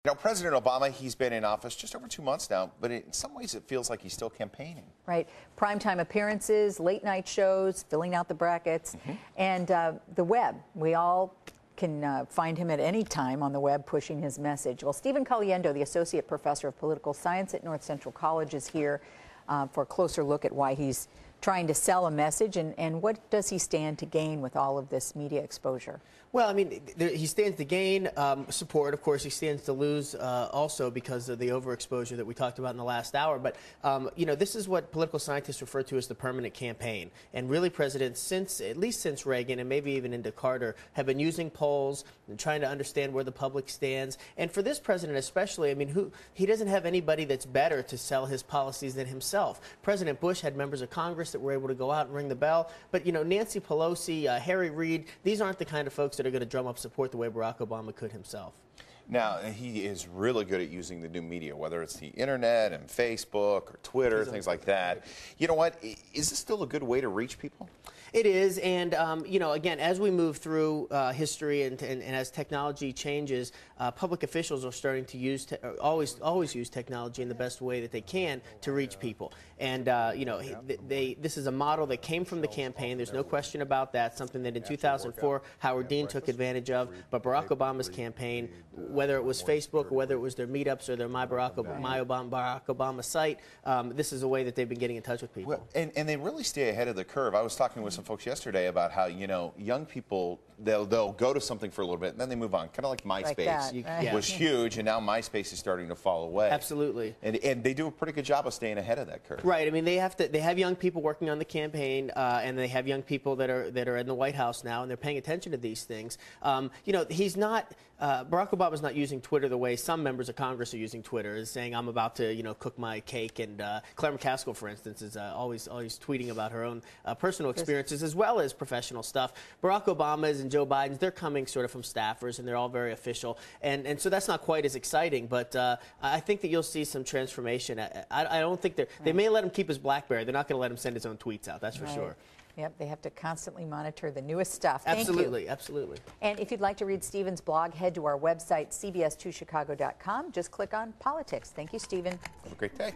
You know, President Obama, he's been in office just over 2 months now, but in some ways it feels like he's still campaigning. Right. Primetime appearances, late night shows, filling out the brackets, and the web. We all can find him at any time on the web pushing his message. Well, Stephen Caliendo, the Associate Professor of Political Science at North Central College, is here for a closer look at why he's trying to sell a message and what does he stand to gain with all of this media exposure? Well, I mean, he stands to gain support. Of course, he stands to lose also because of the overexposure that we talked about in the last hour. But, you know, this is what political scientists refer to as the permanent campaign. And really, presidents, at least since Reagan and maybe even into Carter, have been using polls and trying to understand where the public stands. And for this president especially, I mean, he doesn't have anybody that's better to sell his policies than himself. President Bush had members of Congress that were able to go out and ring the bell. But, you know, Nancy Pelosi, Harry Reid, these aren't the kind of folks that are going to drum up support the way Barack Obama could himself. Now, he is really good at using the new media, whether it's the internet and Facebook or Twitter, things like that. You know what? Is this still a good way to reach people? It is, and you know, again, as we move through history and as technology changes, public officials are starting to use always use technology in the best way that they can to reach people. And you know, this is a model that came from the campaign. There's no question about that. Something that in 2004 Howard Dean took advantage of. But Barack Obama's campaign, whether it was Facebook or whether it was their meetups or their My Barack Obama site, this is a way that they've been getting in touch with people. Well, and they really stay ahead of the curve. I was talking with some folks yesterday about how, you know, young people, they'll go to something for a little bit and then they move on, kind of like MySpace was huge, and now MySpace is starting to fall away. Absolutely. And they do a pretty good job of staying ahead of that curve. Right. I mean, they have young people working on the campaign, and they have young people that are in the White House now, and they're paying attention to these things. You know, Barack Obama's not using Twitter the way some members of Congress are using Twitter, is saying I'm about to, you know, cook my cake. And Claire McCaskill, for instance, is always tweeting about her own personal experiences as well as professional stuff. Barack Obama's and Joe Biden's, they're coming sort of from staffers, and they're all very official. And so that's not quite as exciting, but I think that you'll see some transformation. I don't think they may let him keep his BlackBerry. They're not going to let him send his own tweets out, that's for sure. Yep, they have to constantly monitor the newest stuff. Absolutely, absolutely. And if you'd like to read Stephen's blog, head to our website, cbs2chicago.com. Just click on politics. Thank you, Stephen. Have a great day.